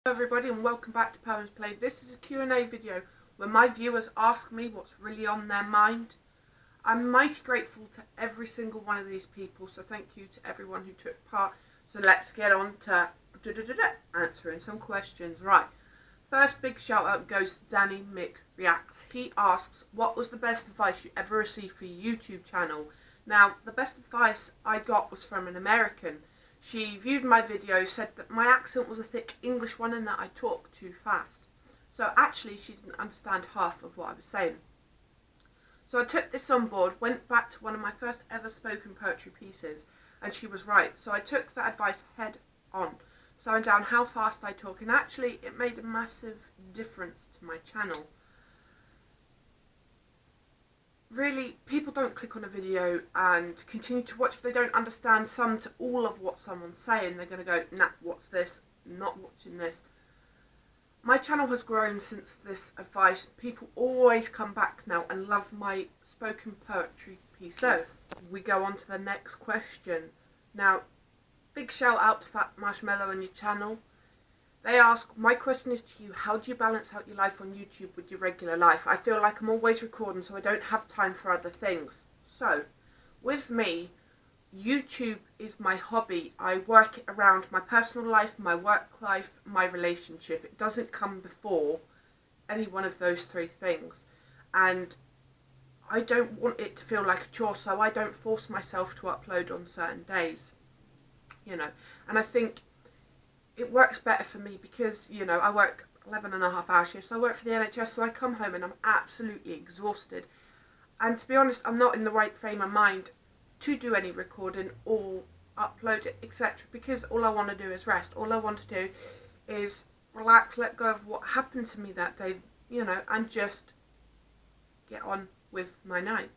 Hello everybody and welcome back to Poems Played. This is a Q&A video where my viewers ask me what's really on their mind. I'm mighty grateful to every single one of these people, so thank you to everyone who took part. So let's get on to answering some questions. Right, first big shout out goes to DannymikReacts. He asks, what was the best advice you ever received for your YouTube channel? Now, the best advice I got was from an American. She viewed my video, said that my accent was a thick English one and that I talked too fast. So actually she didn't understand half of what I was saying. So I took this on board, went back to one of my first ever spoken poetry pieces, and she was right. So I took that advice head on, slowing down how fast I talk, and actually it made a massive difference to my channel. Really, people don't click on a video and continue to watch if they don't understand some to all of what someone's saying. They're going to go, nah, what's this? Not watching this. My channel has grown since this advice. People always come back now and love my spoken poetry pieces. So, we go on to the next question. Now, big shout out to Fat Marshmellow and your channel. They ask, my question is to you, how do you balance out your life on YouTube with your regular life? I feel like I'm always recording, so I don't have time for other things. So, with me, YouTube is my hobby. I work it around my personal life, my work life, my relationship. It doesn't come before any one of those three things. And I don't want it to feel like a chore, so I don't force myself to upload on certain days. And I think it works better for me because, I work 11.5-hour shifts. I work for the NHS, so I come home and I'm absolutely exhausted. And to be honest, I'm not in the right frame of mind to do any recording or upload it, etc. Because all I want to do is rest. All I want to do is relax, let go of what happened to me that day, and just get on with my night.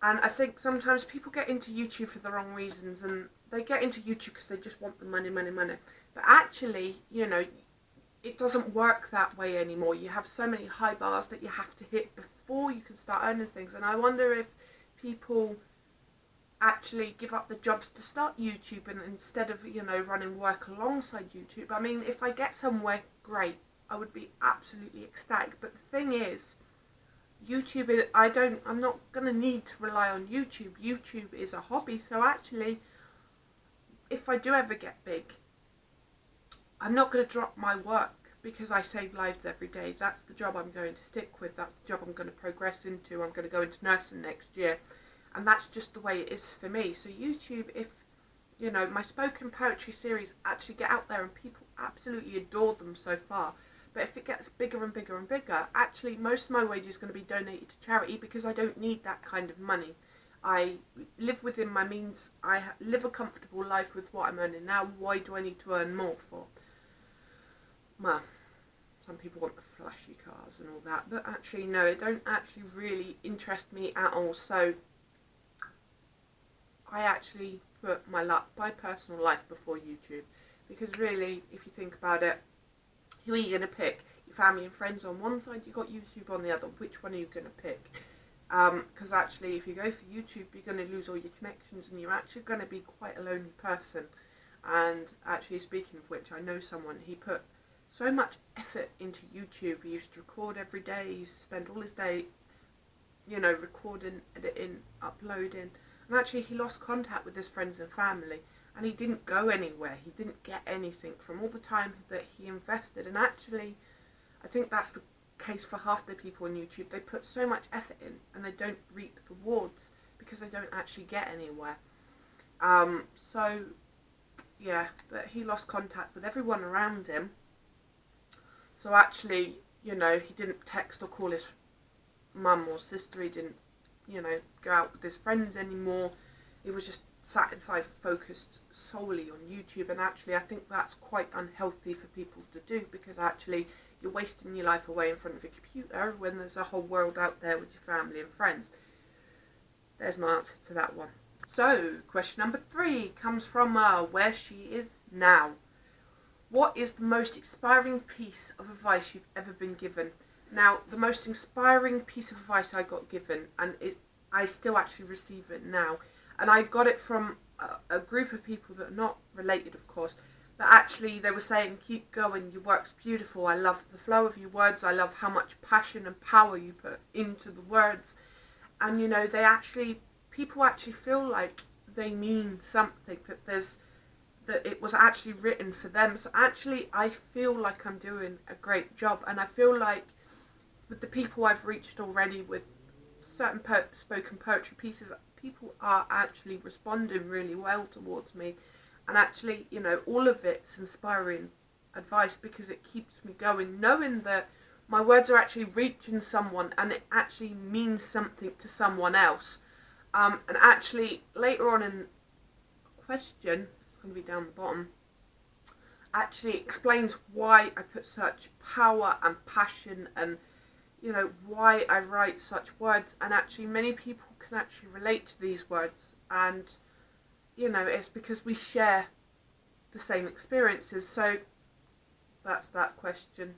And I think sometimes people get into YouTube for the wrong reasons, and they get into YouTube because they just want the money. But actually, it doesn't work that way anymore. You have so many high bars that you have to hit before you can start earning things. And I wonder if people actually give up the jobs to start YouTube and instead of, running work alongside YouTube. I mean, if I get somewhere, great. I would be absolutely ecstatic. But the thing is, YouTube is, I'm not going to need to rely on YouTube. YouTube is a hobby, so actually, if I do ever get big, I'm not going to drop my work because I save lives every day. That's the job I'm going to stick with. That's the job I'm going to progress into. I'm going to go into nursing next year, and that's just the way it is for me. So YouTube, if, my spoken poetry series actually get out there and people absolutely adore them so far, but if it gets bigger and bigger and bigger, actually most of my wages is going to be donated to charity because I don't need that kind of money. I live within my means. I live a comfortable life with what I'm earning now. Why do I need to earn more for? Well, some people want the flashy cars and all that, but actually no, it don't actually really interest me at all. So I actually put my personal life before YouTube, because really, if you think about it, who are you going to pick? Your family and friends on one side, you got YouTube on the other. Which one are you going to pick? Because actually, if you go for YouTube, you're going to lose all your connections and you're actually going to be quite a lonely person. And actually, speaking of which, I know someone, he put so much effort into YouTube. He used to record every day. He used to spend all his day, recording, editing, uploading. And actually, he lost contact with his friends and family. And he didn't go anywhere. He didn't get anything from all the time that he invested. And actually, I think that's the case for half the people on YouTube. They put so much effort in and they don't reap the rewards because they don't actually get anywhere. So, yeah, but he lost contact with everyone around him. So actually, he didn't text or call his mum or sister. He didn't, go out with his friends anymore. He was just sat inside focused solely on YouTube, and actually I think that's quite unhealthy for people to do, because actually you're wasting your life away in front of a computer when there's a whole world out there with your family and friends. There's my answer to that one. So question number 3 comes from where she is now. What is the most inspiring piece of advice you've ever been given? Now, the most inspiring piece of advice I got given, and I still actually receive it now, and I got it from a group of people that are not related, of course, But actually they were saying, keep going, your work's beautiful, I love the flow of your words, I love how much passion and power you put into the words. And you know, people actually feel like they mean something, that it was actually written for them. So actually I feel like I'm doing a great job, and I feel like with the people I've reached already with certain spoken poetry pieces, people are actually responding really well towards me. And actually, you know, all of it's inspiring advice, because it keeps me going, knowing that my words are actually reaching someone and it actually means something to someone else. And actually, later on in question, it's going to be down the bottom, actually explains why I put such power and passion, and you know, why I write such words. And actually many people can actually relate to these words, and you know, it's because we share the same experiences. So that's that question.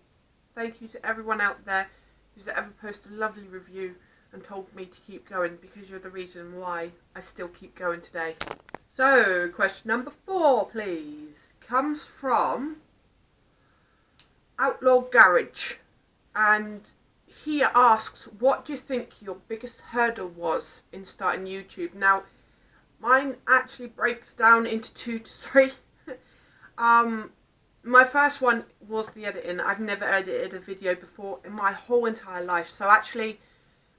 Thank you to everyone out there who's ever posted a lovely review and told me to keep going, because you're the reason why I still keep going today. So question number 4, please, comes from OutLaw Garage, and he asks, what do you think your biggest hurdle was in starting YouTube? Now, mine actually breaks down into 2 to 3. My first one was the editing. I've never edited a video before in my whole entire life. So actually,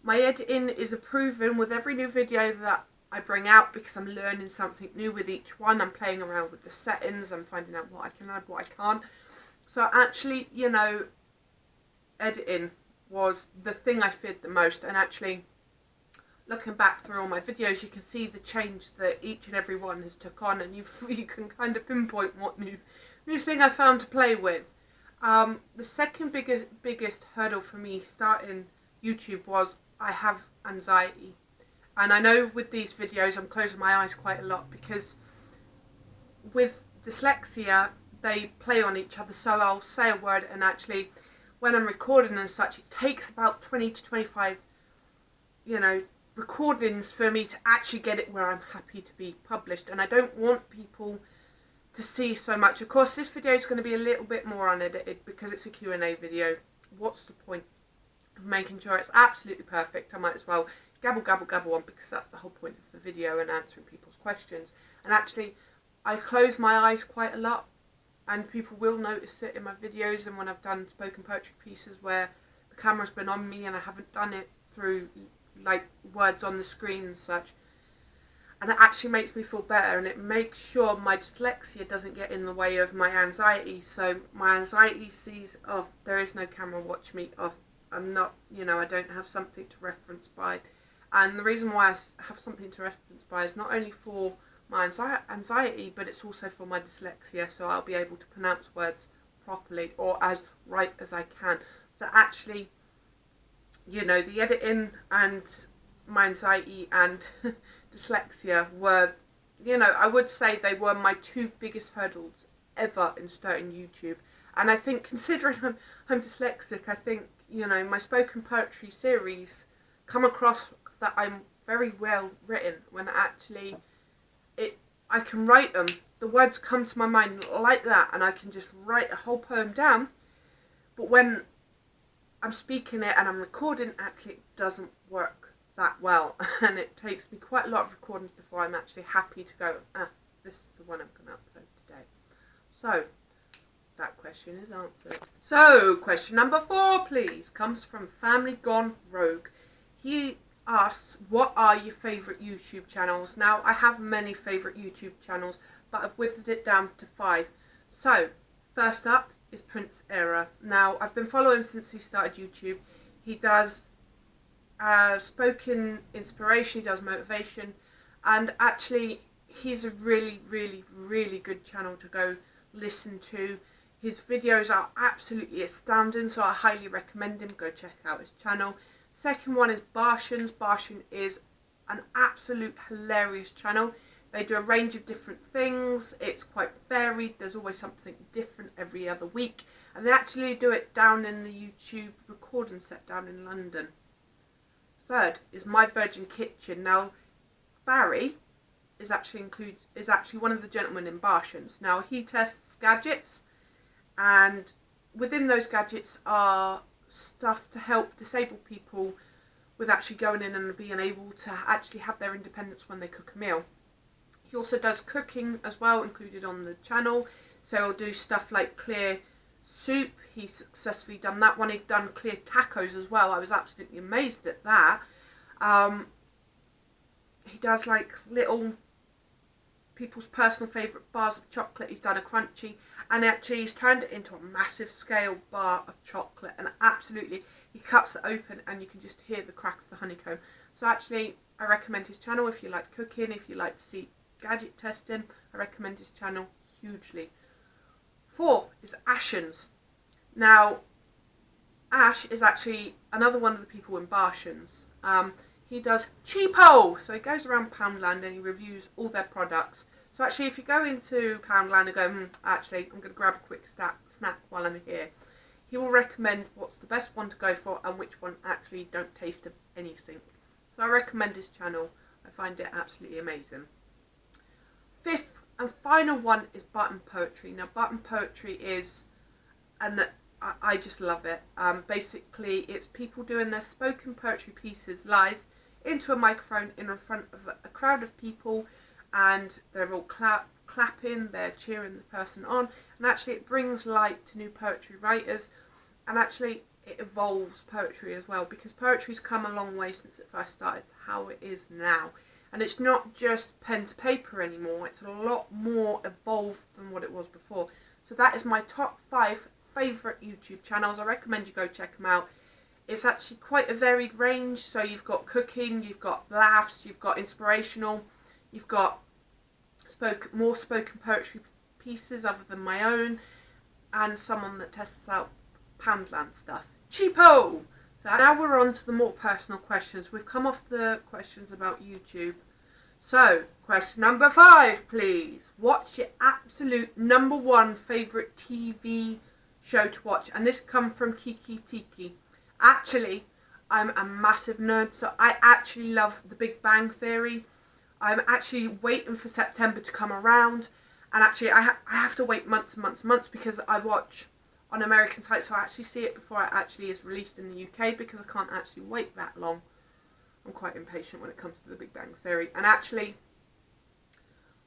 my editing is improving with every new video that I bring out, because I'm learning something new with each one. I'm playing around with the settings. I'm finding out what I can add, what I can't. So actually, you know, editing was the thing I feared the most. And actually, looking back through all my videos, you can see the change that each and every one has took on, and you can kind of pinpoint what new thing I found to play with. The second biggest hurdle for me starting YouTube was I have anxiety. And I know with these videos I'm closing my eyes quite a lot, because with dyslexia they play on each other. So I'll say a word, and actually when I'm recording and such, it takes about 20 to 25, you know, recordings for me to actually get it where I'm happy to be published. And I don't want people to see so much. Of course, this video is going to be a little bit more unedited because it's a Q&A video. What's the point of making sure it's absolutely perfect? I might as well gabble on, because that's the whole point of the video, and answering people's questions. And actually, I close my eyes quite a lot, and people will notice it in my videos, and when I've done spoken poetry pieces where the camera's been on me and I haven't done it through like words on the screen and such. And it actually makes me feel better, and it makes sure my dyslexia doesn't get in the way of my anxiety. So my anxiety sees, oh, there is no camera, watch me, oh, I'm not, you know, I don't have something to reference by. And the reason why I have something to reference by is not only for my anxiety, but it's also for my dyslexia, so I'll be able to pronounce words properly, or as right as I can. So actually, you know, the editing and my anxiety and dyslexia were, you know, I would say they were my 2 biggest hurdles ever in starting YouTube. And I think, considering I'm dyslexic, I think, you know, my spoken poetry series come across that I'm very well written, when actually I can write them. The words come to my mind like that, and I can just write a whole poem down. But when I'm speaking it and I'm recording, actually it doesn't work that well, and it takes me quite a lot of recordings before I'm actually happy to go, this is the one I'm going to upload today. So that question is answered. So question number 4, please, comes from Family Gone Rogue. He asks, what are your favourite YouTube channels? Now, I have many favourite YouTube channels, but I've whittled it down to 5. So first up is Prince Era. Now, I've been following him since he started YouTube. He does spoken inspiration, he does motivation, and actually he's a really good channel to go listen to. His videos are absolutely astounding, so I highly recommend him. Go check out his channel. Second one is Barshan's. Barshan is an absolute hilarious channel. They do a range of different things. It's quite varied. There's always something different every other week. And they actually do it down in the YouTube recording set down in London. Third is My Virgin Kitchen. Now, Barry is actually one of the gentlemen in Barshans. Now he tests gadgets, and within those gadgets are stuff to help disabled people with actually going in and being able to actually have their independence when they cook a meal. He also does cooking as well, included on the channel. So he'll do stuff like clear soup. He's successfully done that one. He's done clear tacos as well. I was absolutely amazed at that. He does like little people's personal favourite bars of chocolate. He's done a crunchy, and actually he's turned it into a massive scale bar of chocolate, and absolutely he cuts it open and you can just hear the crack of the honeycomb. So actually I recommend his channel if you like cooking, if you like to see gadget testing. I recommend his channel hugely. 4 is Ashens. Now Ash is actually another one of the people in Barshans. He does cheapo, so he goes around Poundland and he reviews all their products. So actually if you go into Poundland and go, actually I'm going to grab a quick snack while I'm here, he will recommend what's the best one to go for and which one actually don't taste of anything. So I recommend his channel. I find it absolutely amazing. 5th and final one is Button Poetry. Now Button Poetry is, and I just love it. Basically it's people doing their spoken poetry pieces live into a microphone in front of a crowd of people, and they're all clapping, they're cheering the person on, and actually it brings light to new poetry writers, and actually it evolves poetry as well, because poetry's come a long way since it first started to how it is now. And it's not just pen to paper anymore, it's a lot more evolved than what it was before. So that is my top 5 favourite YouTube channels. I recommend you go check them out. It's actually quite a varied range, so you've got cooking, you've got laughs, you've got inspirational, you've got more spoken poetry pieces other than my own, and someone that tests out Poundland stuff. Cheapo! So now we're on to the more personal questions. We've come off the questions about YouTube. So, question number 5, please. What's your absolute number 1 favourite TV show to watch? And this comes from Kiki Tiki. Actually, I'm a massive nerd, so I actually love The Big Bang Theory. I'm actually waiting for September to come around, and actually I have to wait months and months and months, because I watch on American sites, so I actually see it before it actually is released in the UK, because I can't actually wait that long. I'm quite impatient when it comes to The Big Bang Theory. And actually,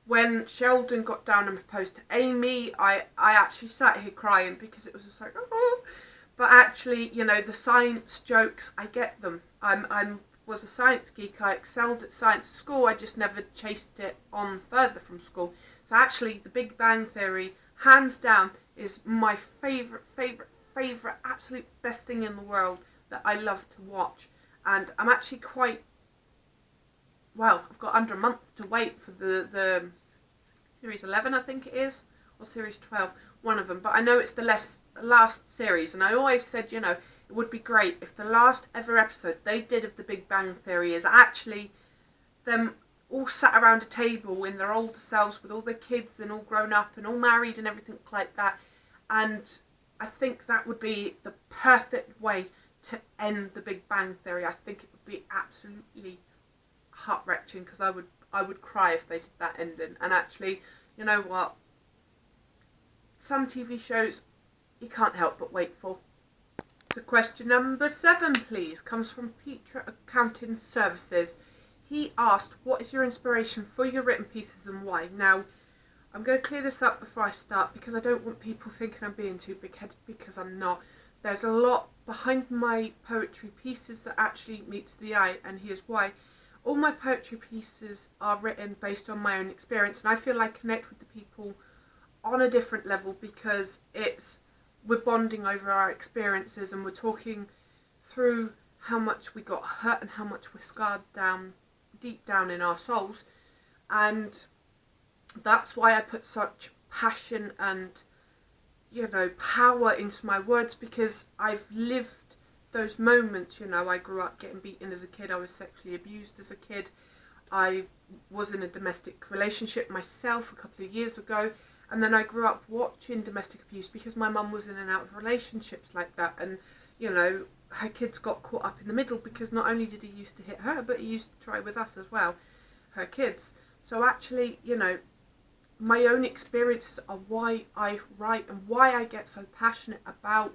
when Sheldon got down and proposed to Amy, I actually sat here crying, because it was just like, oh. But actually, you know, the science jokes, I get them. I was a science geek. I excelled at science at school. I just never chased it on further from school. So actually, The Big Bang Theory, hands down, is my favourite, absolute best thing in the world that I love to watch. And I'm actually quite, well, I've got under a month to wait for the series 11, I think it is, or series 12, one of them. But I know it's the last series, and I always said, you know, it would be great if the last ever episode they did of The Big Bang Theory is actually them all sat around a table in their older selves with all their kids and all grown up and all married and everything like that. And I think that would be the perfect way to end The Big Bang Theory. I think it would be absolutely heart-wrenching, because I would cry if they did that ending. And actually, you know what? Some TV shows you can't help but wait for. So question number 7, please, comes from Petra Accounting Services. He asked, what is your inspiration for your written pieces and why? Now, I'm going to clear this up before I start, because I don't want people thinking I'm being too big-headed, because I'm not. There's a lot behind my poetry pieces that actually meets the eye, and here's why. All my poetry pieces are written based on my own experience, and I feel I connect with the people on a different level, because we're bonding over our experiences, and we're talking through how much we got hurt and how much we're scarred down deep down in our souls. And that's why I put such passion and, you know, power into my words, because I've lived those moments. You know, I grew up getting beaten as a kid, I was sexually abused as a kid, I was in a domestic relationship myself a couple of years ago, and then I grew up watching domestic abuse, because my mum was in and out of relationships like that, and, you know, her kids got caught up in the middle, because not only did he used to hit her, but he used to try with us as well, her kids. So actually, you know, my own experiences are why I write and why I get so passionate about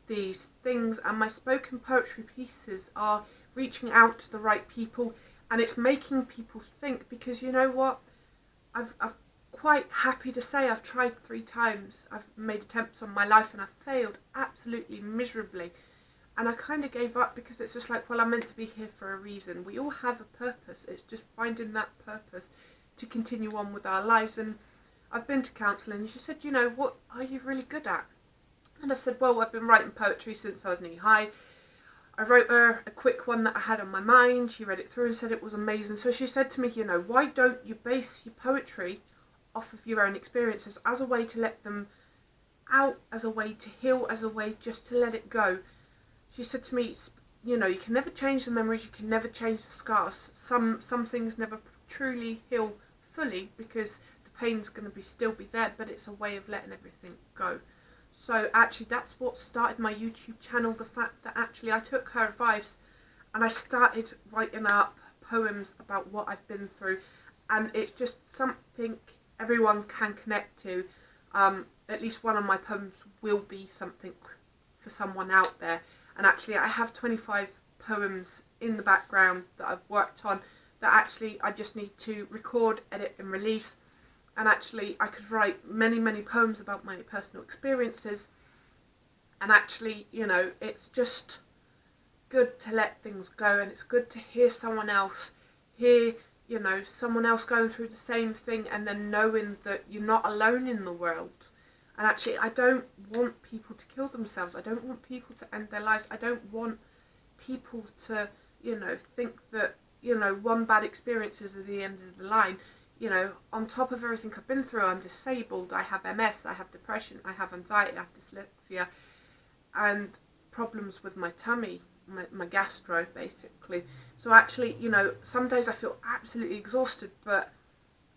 these things, and my spoken poetry pieces are reaching out to the right people, and it's making people think, because you know what, I've quite happy to say I've tried 3 times. I've made attempts on my life and I've failed absolutely miserably, and I kind of gave up, because it's just like, well, I'm meant to be here for a reason. We all have a purpose. It's just finding that purpose to continue on with our lives. And I've been to counselling and she said, you know, what are you really good at? And I said, well, I've been writing poetry since I was knee high. I wrote her a quick one that I had on my mind. She read it through and said it was amazing. So she said to me, you know, why don't you base your poetry off of your own experiences as a way to let them out, as a way to heal, as a way just to let it go. She said to me, you know, you can never change the memories, you can never change the scars. Some things never truly heal fully, because the pain's going to still be there, but it's a way of letting everything go. So actually that's what started my YouTube channel, the fact that actually I took her advice and I started writing up poems about what I've been through, and it's just something everyone can connect to. At least one of my poems will be something for someone out there. And actually I have 25 poems in the background that I've worked on that actually I just need to record, edit and release. And actually I could write many poems about my personal experiences, and actually, you know, it's just good to let things go, and it's good to hear someone else, you know, someone else going through the same thing, and then knowing that you're not alone in the world. And actually I don't want people to kill themselves. I don't want people to end their lives. I don't want people to, you know, think that, you know, one bad experience is at the end of the line. You know, on top of everything I've been through, I'm disabled, I have MS, I have depression, I have anxiety, I have dyslexia, and problems with my tummy, my gastro, basically. So actually, you know, some days I feel absolutely exhausted, but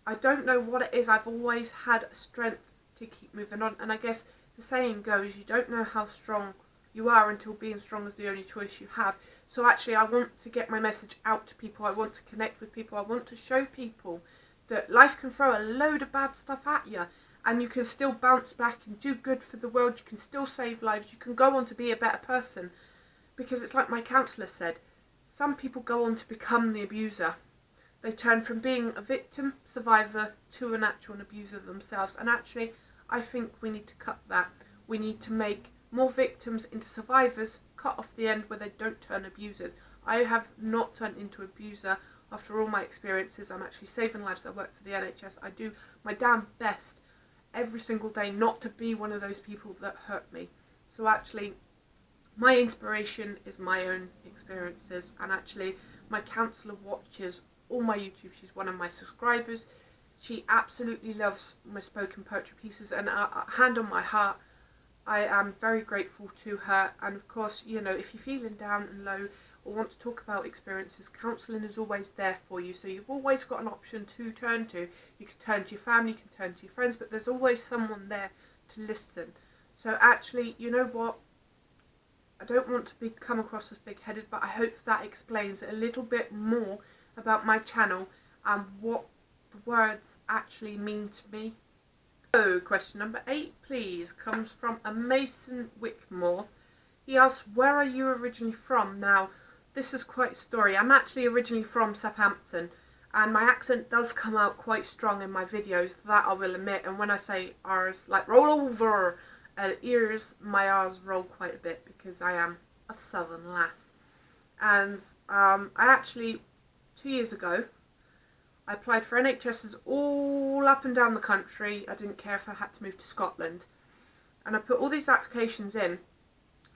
I don't know what it is. I've always had strength to keep moving on. And I guess the saying goes, you don't know how strong you are until being strong is the only choice you have. So actually I want to get my message out to people. I want to connect with people. I want to show people that life can throw a load of bad stuff at you, and you can still bounce back and do good for the world. You can still save lives. You can go on to be a better person. Because it's like my counsellor said, some people go on to become the abuser. They turn from being a victim, survivor, to an actual abuser themselves. And actually, I think we need to cut that. We need to make more victims into survivors, cut off the end where they don't turn abusers. I have not turned into an abuser. After all my experiences, I'm actually saving lives. I work for the NHS. I do my damn best every single day not to be one of those people that hurt me. So actually, my inspiration is my own experiences, and actually my counsellor watches all my YouTube. She's one of my subscribers. She absolutely loves my spoken poetry pieces, and hand on my heart, I am very grateful to her. And of course, you know, if you're feeling down and low or want to talk about experiences, counselling is always there for you. So you've always got an option to turn to. You can turn to your family, you can turn to your friends, but there's always someone there to listen. So actually, you know what? I don't want to come across as big-headed, but I hope that explains a little bit more about my channel and what the words actually mean to me. So, question number 8, please, comes from a Mason Wickmore. He asks, where are you originally from? Now, this is quite a story. I'm actually originally from Southampton, and my accent does come out quite strong in my videos, that I will admit. And when I say R's, like roll over, ears, my R's roll quite a bit because I am a southern lass. And I actually, 2 years ago, I applied for NHSs all up and down the country. I didn't care if I had to move to Scotland. And I put all these applications in,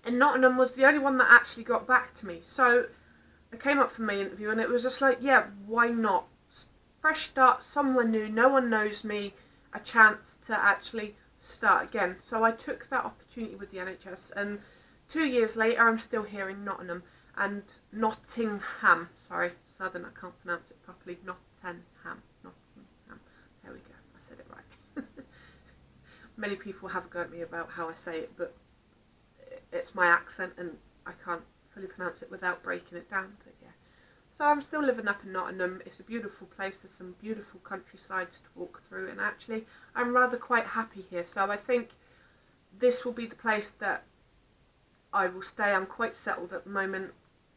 and Nottingham was the only one that actually got back to me. So I came up for my interview, and it was just like, yeah, why not? Fresh start, somewhere new, no one knows me, a chance to actually start again. So I took that opportunity with the NHS, and 2 years later I'm still here in Nottingham, and Nottingham, sorry, southern, I can't pronounce it properly, Nottingham, there we go, I said it right. Many people have a go at me about how I say it, but it's my accent and I can't fully pronounce it without breaking it down, but yeah. So I'm still living up in Nottingham. It's a beautiful place. There's some beautiful countrysides to walk through, and actually I'm rather quite happy here. So I think this will be the place that I will stay. I'm quite settled at the moment.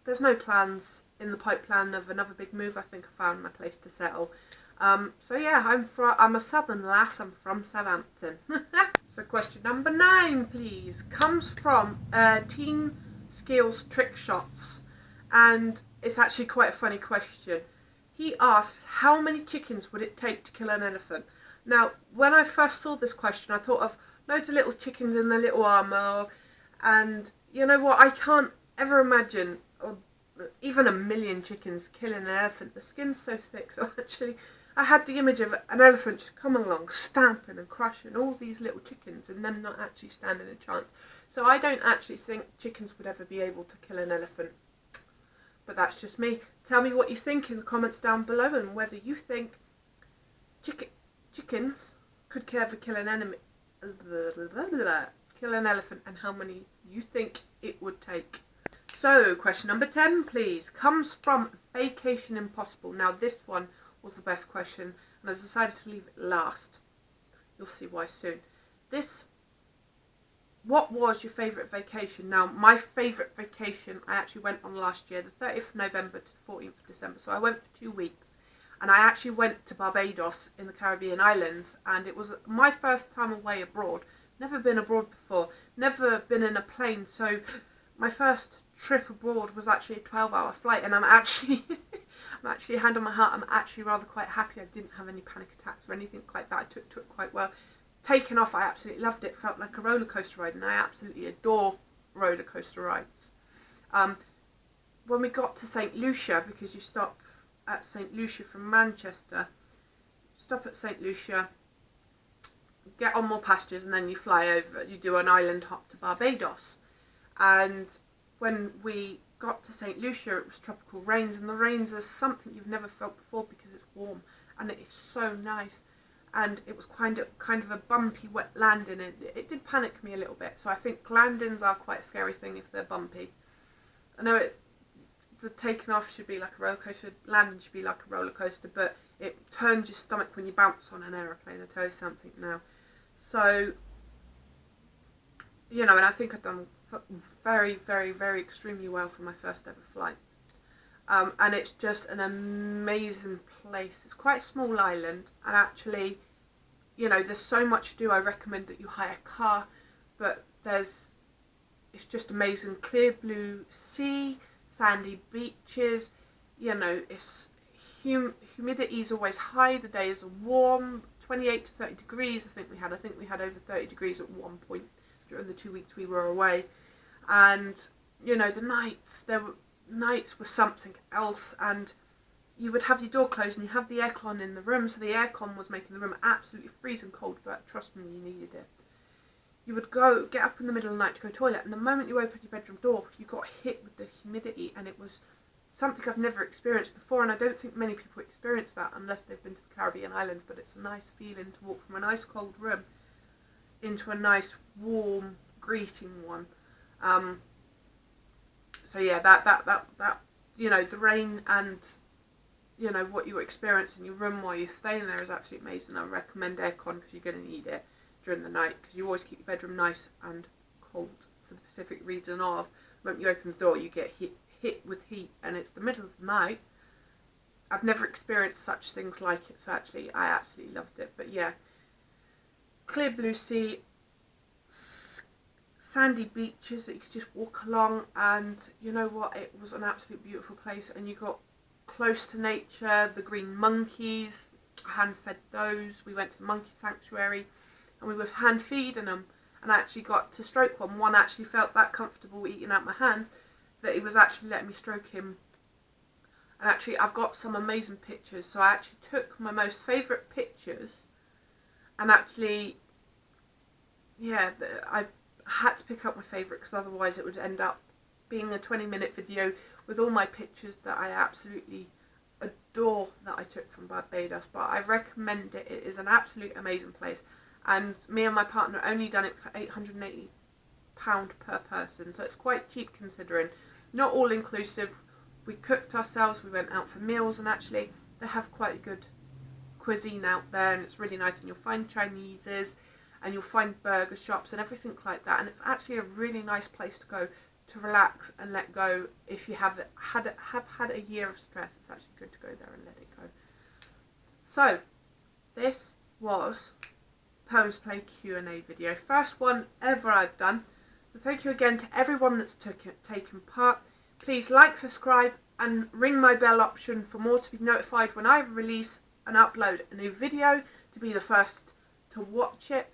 There's no plans in the pipeline of another big move. I think I found my place to settle. So yeah, I'm a southern lass. I'm from Southampton. So question number 9, please, comes from Teen Skills Trick Shots, and it's actually quite a funny question. He asks, how many chickens would it take to kill an elephant? Now, when I first saw this question, I thought of loads of little chickens in their little armour, and you know what, I can't ever imagine even 1,000,000 chickens killing an elephant. The skin's so thick, so actually I had the image of an elephant just coming along, stamping and crushing all these little chickens and them not actually standing a chance. So I don't actually think chickens would ever be able to kill an elephant. But that's just me. Tell me what you think in the comments down below, and whether you think chickens could ever kill an elephant, and how many you think it would take. So question number 10, please, comes from Vacation Impossible. Now this one was the best question, and I decided to leave it last. You'll see why soon. What was your favourite vacation? Now, my favourite vacation I actually went on last year, the 30th of November to the 14th of December. So I went for 2 weeks, and I actually went to Barbados in the Caribbean islands, and it was my first time away abroad. Never been abroad before, never been in a plane, so my first trip abroad was actually a 12-hour flight, and I'm actually hand on my heart, I'm actually rather quite happy I didn't have any panic attacks or anything like that. I took to it quite well. Taking off, I absolutely loved it. Felt like a roller coaster ride, and I absolutely adore roller coaster rides. When we got to St Lucia, because you stop at St Lucia from Manchester, stop at St Lucia, get on more passengers, and then you fly over. You do an island hop to Barbados, and when we got to St Lucia, it was tropical rains, and the rains are something you've never felt before because it's warm and it is so nice. And it was kind of a bumpy, wet landing. It did panic me a little bit. So I think landings are quite a scary thing if they're bumpy. I know the taking off should be like a roller coaster, landing should be like a roller coaster, but it turns your stomach when you bounce on an aeroplane. I tell you something now. So, you know, and I think I've done very, very, very extremely well for my first ever flight. And it's just an amazing place. It's quite a small island, and actually, you know, there's so much to do. I recommend that you hire a car, but it's just amazing. Clear blue sea, sandy beaches, you know, it's humidity is always high, the days are warm, 28 to 30 degrees I think we had over 30 degrees at one point during the 2 weeks we were away. And you know, the nights were something else, and you would have your door closed and you have the aircon in the room, so the aircon was making the room absolutely freezing cold, but trust me, you needed it. You would get up in the middle of the night to go to the toilet, and the moment you opened your bedroom door, you got hit with the humidity, and it was something I've never experienced before, and I don't think many people experience that unless they've been to the Caribbean islands, but it's a nice feeling to walk from a nice cold room into a nice warm greeting one. So yeah, that you know, the rain and you know what you experience in your room while you're staying there is absolutely amazing. I recommend aircon because you're going to need it during the night, because you always keep your bedroom nice and cold for the specific reason of when you open the door you get hit with heat, and it's the middle of the night. I've never experienced such things like it, so actually I absolutely loved it. But yeah, clear blue sea, sandy beaches that you could just walk along, and you know what, it was an absolute beautiful place, and you got close to nature. The green monkeys, I hand fed those. We went to the monkey sanctuary and we were hand feeding them, and I actually got to stroke one actually felt that comfortable eating out my hand that he was actually letting me stroke him. And actually I've got some amazing pictures, so I actually took my most favourite pictures, and actually yeah, I had to pick up my favourite because otherwise it would end up being a 20-minute video with all my pictures that I absolutely adore that I took from Barbados. But I recommend it. It is an absolute amazing place, and me and my partner only done it for £880 per person, so it's quite cheap considering. Not all inclusive. we cooked ourselves, we went out for meals, and actually they have quite a good cuisine out there, and it's really nice, and you'll find Chinese's and you'll find burger shops and everything like that, and it's actually a really nice place to go to relax and let go. If you have had a year of stress, it's actually good to go there and let it go. So this was Poems Play Q&A video, first one ever I've done, so thank you again to everyone that's taken part. Please like, subscribe and ring my bell option for more, to be notified when I release and upload a new video, to be the first to watch it.